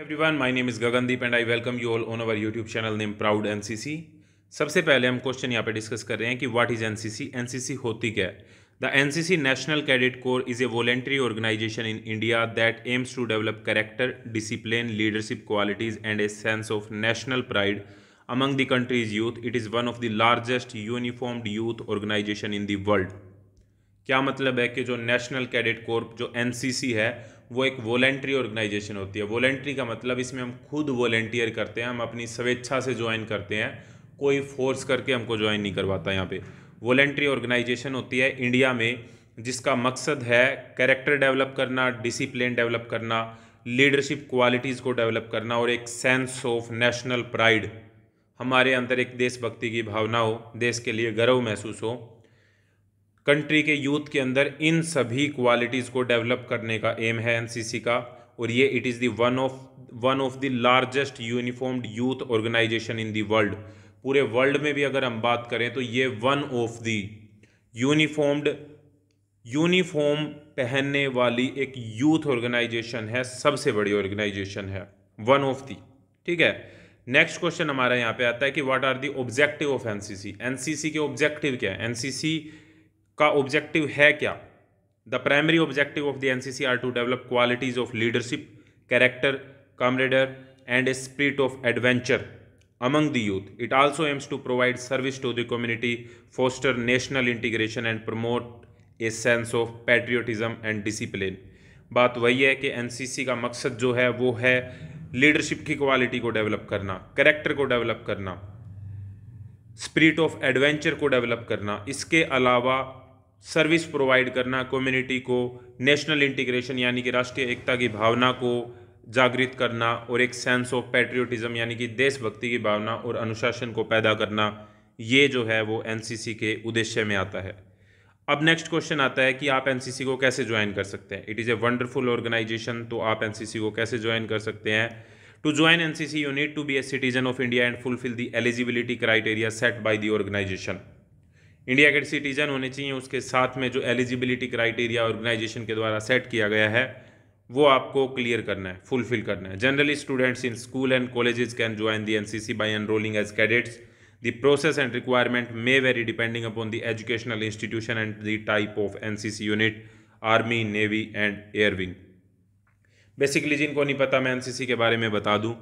Everyone, my name is Gagandeep and I welcome you all on our YouTube channel named Proud NCC। सबसे पहले हम question यहाँ पे discuss कर रहे हैं कि व्हाट इज एनसीसी। एनसीसी होती क्या है? The NCC national cadet corps is a voluntary organisation in India that aims to develop character, discipline, leadership qualities and a sense of national pride among the country's youth. It is one of the largest uniformed youth organization in the world। क्या मतलब है कि जो national cadet core जो NCC है वो एक voluntary organisation होती है। वॉलेंट्री का मतलब इसमें हम खुद वॉलेंटियर करते हैं, हम अपनी स्वेच्छा से ज्वाइन करते हैं, कोई फोर्स करके हमको ज्वाइन नहीं करवाता। यहाँ पे वॉलेंट्री ऑर्गेनाइजेशन होती है इंडिया में, जिसका मकसद है कैरेक्टर डेवलप करना, डिसिप्लिन डेवलप करना, लीडरशिप क्वालिटीज़ को डेवलप करना और एक सेंस ऑफ नेशनल प्राइड, हमारे अंदर एक देशभक्ति की भावना हो, देश के लिए गर्व महसूस हो। कंट्री के यूथ के अंदर इन सभी क्वालिटीज़ को डेवलप करने का एम है एनसीसी का। और ये it is the one of the largest uniformed youth organisation in the world. पूरे वर्ल्ड में भी अगर हम बात करें तो ये वन ऑफ द यूनिफॉर्म पहनने वाली एक यूथ ऑर्गेनाइजेशन है, सबसे बड़ी ऑर्गेनाइजेशन है, वन ऑफ दी। ठीक है, नेक्स्ट क्वेश्चन हमारा यहाँ पे आता है कि what are the objective of NCC. NCC के ऑब्जेक्टिव क्या है? एनसीसी का ऑब्जेक्टिव है क्या? The primary objective of the NCC are to develop qualities of leadership, character, camaraderie and a spirit of adventure among the youth. It also aims to provide service to the community, foster national integration and promote a sense of patriotism and discipline। बात वही है कि NCC का मकसद जो है वो है लीडरशिप की क्वालिटी को डेवलप करना, कैरेक्टर को डेवलप करना, स्पिरिट ऑफ एडवेंचर को डेवलप करना, इसके अलावा सर्विस प्रोवाइड करना कम्युनिटी को, नेशनल इंटीग्रेशन यानी कि राष्ट्रीय एकता की भावना को जागृत करना और एक सेंस ऑफ पैट्रियोटिज्म यानी कि देशभक्ति की भावना और अनुशासन को पैदा करना। ये जो है वो एनसीसी के उद्देश्य में आता है। अब नेक्स्ट क्वेश्चन आता है कि आप एनसीसी को कैसे ज्वाइन कर सकते हैं। It is a wonderful organisation. तो आप एनसीसी को कैसे ज्वाइन कर सकते हैं? To join NCC you need to be a citizen of India and fulfil the eligibility criteria set by the organisation. India के सिटीजन होने चाहिए, उसके साथ में जो एलिजिबिलिटी क्राइटेरिया ऑर्गेनाइजेशन के द्वारा सेट किया गया है वो आपको क्लियर करना है, फुलफिल करना है। Generally students in school and colleges can join the NCC by enrolling as cadets. The process and requirement may vary depending upon the educational institution and the type of NCC unit, army, navy and air wing. Basically जिनको नहीं पता मैं NCC के बारे में बता दूं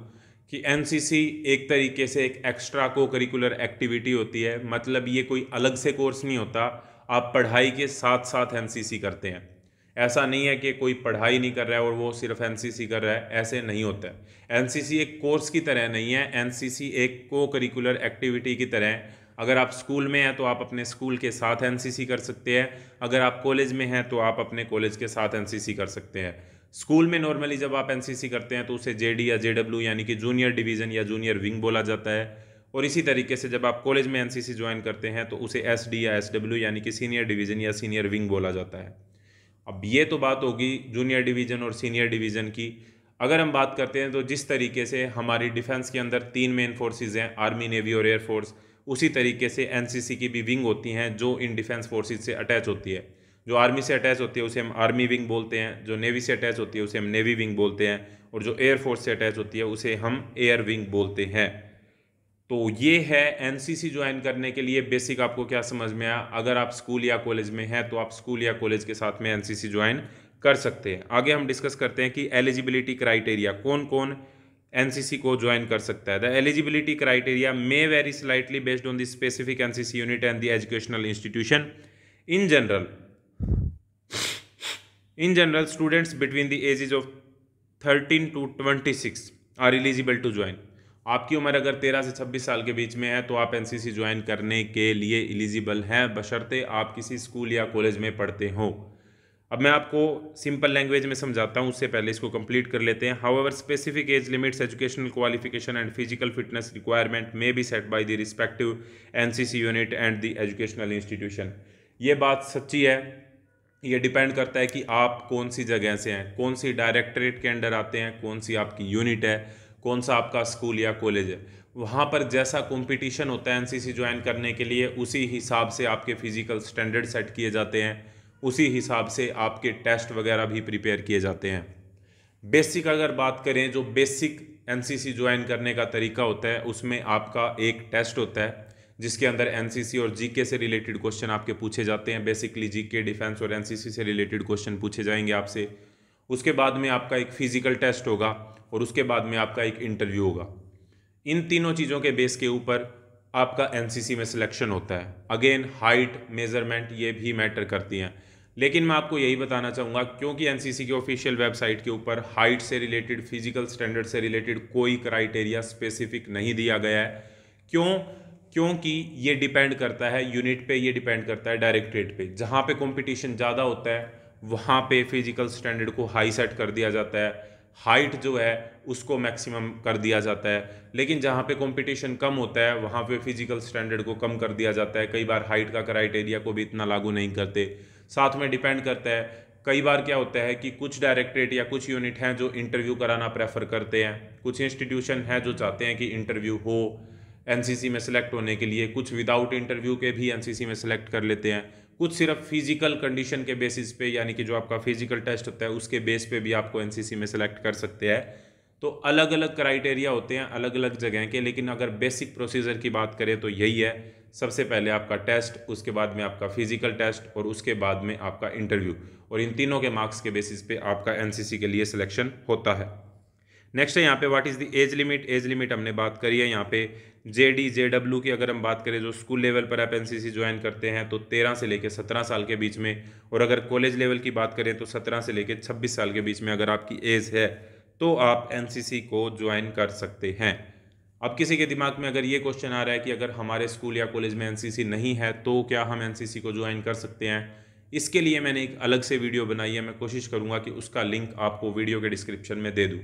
कि एनसीसी एक तरीके से एक एक्स्ट्रा को करिकुलर एक्टिविटी होती है। मतलब ये कोई अलग से कोर्स नहीं होता, आप पढ़ाई के साथ साथ एनसीसी करते हैं। ऐसा नहीं है कि कोई पढ़ाई नहीं कर रहा है और वो सिर्फ एनसीसी कर रहा है, ऐसे नहीं होता है। एनसीसी एक कोर्स की तरह नहीं है, एनसीसी एक को करिकुलर एक्टिविटी की तरह है। अगर आप स्कूल में हैं तो आप अपने स्कूल के साथ एनसीसी कर सकते हैं, अगर आप कॉलेज में हैं तो आप अपने कॉलेज के साथ एनसीसी कर सकते हैं। स्कूल में नॉर्मली जब आप एनसीसी करते हैं तो उसे जेडी या जेडब्ल्यू यानी कि जूनियर डिवीज़न या जूनियर विंग बोला जाता है। और इसी तरीके से जब आप कॉलेज में एनसीसी ज्वाइन करते हैं तो उसे एसडी या एसडब्ल्यू यानी कि सीनियर डिवीज़न या सीनियर विंग बोला जाता है। अब ये तो बात होगी जूनियर डिवीज़न और सीनियर डिवीज़न की। अगर हम बात करते हैं तो जिस तरीके से हमारी डिफेंस के अंदर 3 मेन फोर्सेस हैं, आर्मी, नेवी और एयरफोर्स, उसी तरीके से एनसीसी की भी विंग होती हैं जो इन डिफेंस फोर्सेस से अटैच होती है। जो आर्मी से अटैच होती है उसे हम आर्मी विंग बोलते हैं, जो नेवी से अटैच होती है उसे हम नेवी विंग बोलते हैं, और जो एयरफोर्स से अटैच होती है उसे हम एयर विंग बोलते हैं। तो ये है एनसीसी ज्वाइन करने के लिए बेसिक आपको क्या समझ में आया। अगर आप स्कूल या कॉलेज में हैं तो आप स्कूल या कॉलेज के साथ में एनसीसी ज्वाइन कर सकते हैं। आगे हम डिस्कस करते हैं कि एलिजिबिलिटी क्राइटेरिया, कौन कौन एनसीसी को ज्वाइन कर सकता है। The eligibility criteria may very slightly based on the specific NCC unit and the educational institution. In general, students between the ages of 13 to 26 are eligible to join। आपकी उम्र अगर 13 से 26 साल के बीच में है तो आप एनसीसी ज्वाइन करने के लिए एलिजिबल हैं, बशर्ते आप किसी स्कूल या कॉलेज में पढ़ते हो। अब मैं आपको सिंपल लैंग्वेज में समझाता हूँ, उससे पहले इसको कंप्लीट कर लेते हैं। However specific as limits, educational qualification and physical fitness requirement may be set by the respective NCC unit and the educational institution. ये बात सच्ची है, ये डिपेंड करता है कि आप कौन सी जगह से हैं, कौन सी डायरेक्टरेट के अंडर आते हैं, कौन सी आपकी यूनिट है, कौन सा आपका स्कूल या कॉलेज है। वहाँ पर जैसा कंपटीशन होता है एनसीसी ज्वाइन करने के लिए, उसी हिसाब से आपके फिजिकल स्टैंडर्ड सेट किए जाते हैं, उसी हिसाब से आपके टेस्ट वगैरह भी प्रिपेयर किए जाते हैं। बेसिक अगर बात करें, जो बेसिक एनसीसी ज्वाइन करने का तरीका होता है उसमें आपका एक टेस्ट होता है जिसके अंदर एनसीसी और जीके से रिलेटेड क्वेश्चन आपके पूछे जाते हैं। बेसिकली जीके, डिफेंस और एनसीसी से रिलेटेड क्वेश्चन पूछे जाएंगे आपसे। उसके बाद में आपका एक फिजिकल टेस्ट होगा और उसके बाद में आपका एक इंटरव्यू होगा। इन तीनों चीज़ों के बेस के ऊपर आपका एनसीसी में सिलेक्शन होता है। अगेन हाइट, मेजरमेंट ये भी मैटर करती हैं, लेकिन मैं आपको यही बताना चाहूँगा क्योंकि एनसीसी की ऑफिशियल वेबसाइट के ऊपर हाइट से रिलेटेड, फिजिकल स्टैंडर्ड से रिलेटेड कोई क्राइटेरिया स्पेसिफिक नहीं दिया गया है। क्यों? क्योंकि ये डिपेंड करता है यूनिट पे, ये डिपेंड करता है डायरेक्टरेट पे। जहाँ पे कंपटीशन ज़्यादा होता है वहाँ पे फिजिकल स्टैंडर्ड को हाई सेट कर दिया जाता है, हाइट जो है उसको मैक्सिमम कर दिया जाता है। लेकिन जहाँ पे कंपटीशन कम होता है वहाँ पे फिजिकल स्टैंडर्ड को कम कर दिया जाता है। कई बार हाइट का क्राइटेरिया को भी इतना लागू नहीं करते। साथ में डिपेंड करता है, कई बार क्या होता है कि कुछ डायरेक्टरेट या कुछ यूनिट हैं जो इंटरव्यू कराना प्रेफर करते हैं, कुछ इंस्टीट्यूशन हैं जो चाहते हैं कि इंटरव्यू हो एनसीसी में सेलेक्ट होने के लिए, कुछ विदाउट इंटरव्यू के भी एनसीसी में सेलेक्ट कर लेते हैं, कुछ सिर्फ फिजिकल कंडीशन के बेसिस पे, यानी कि जो आपका फिजिकल टेस्ट होता है उसके बेस पे भी आपको एनसीसी में सेलेक्ट कर सकते हैं। तो अलग अलग क्राइटेरिया होते हैं अलग अलग जगह के, लेकिन अगर बेसिक प्रोसीजर की बात करें तो यही है। सबसे पहले आपका टेस्ट, उसके बाद में आपका फिजिकल टेस्ट और उसके बाद में आपका इंटरव्यू, और इन तीनों के मार्क्स के बेसिस पे आपका एनसीसी के लिए सिलेक्शन होता है। नेक्स्ट है यहाँ पे what is the age limit. Age limit हमने बात करी है। यहाँ पे जेडी जेडब्ल्यू की अगर हम बात करें, जो स्कूल लेवल पर आप एनसीसी ज्वाइन करते हैं तो 13 से लेकर 17 साल के बीच में, और अगर कॉलेज लेवल की बात करें तो 17 से लेकर 26 साल के बीच में अगर आपकी एज है तो आप एनसीसी को ज्वाइन कर सकते हैं। अब किसी के दिमाग में अगर ये क्वेश्चन आ रहा है कि अगर हमारे स्कूल या कॉलेज में एनसीसी नहीं है तो क्या हम एनसीसी को ज्वाइन कर सकते हैं, इसके लिए मैंने एक अलग से वीडियो बनाई है। मैं कोशिश करूंगा कि उसका लिंक आपको वीडियो के डिस्क्रिप्शन में दे दूं।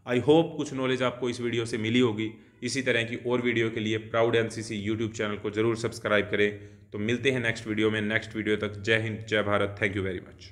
आई होप कुछ नॉलेज आपको इस वीडियो से मिली होगी। इसी तरह की और वीडियो के लिए प्राउड एनसीसी यूट्यूब चैनल को जरूर सब्सक्राइब करें। तो मिलते हैं नेक्स्ट वीडियो में। नेक्स्ट वीडियो तक जय हिंद, जय Bharat. Thank you very much.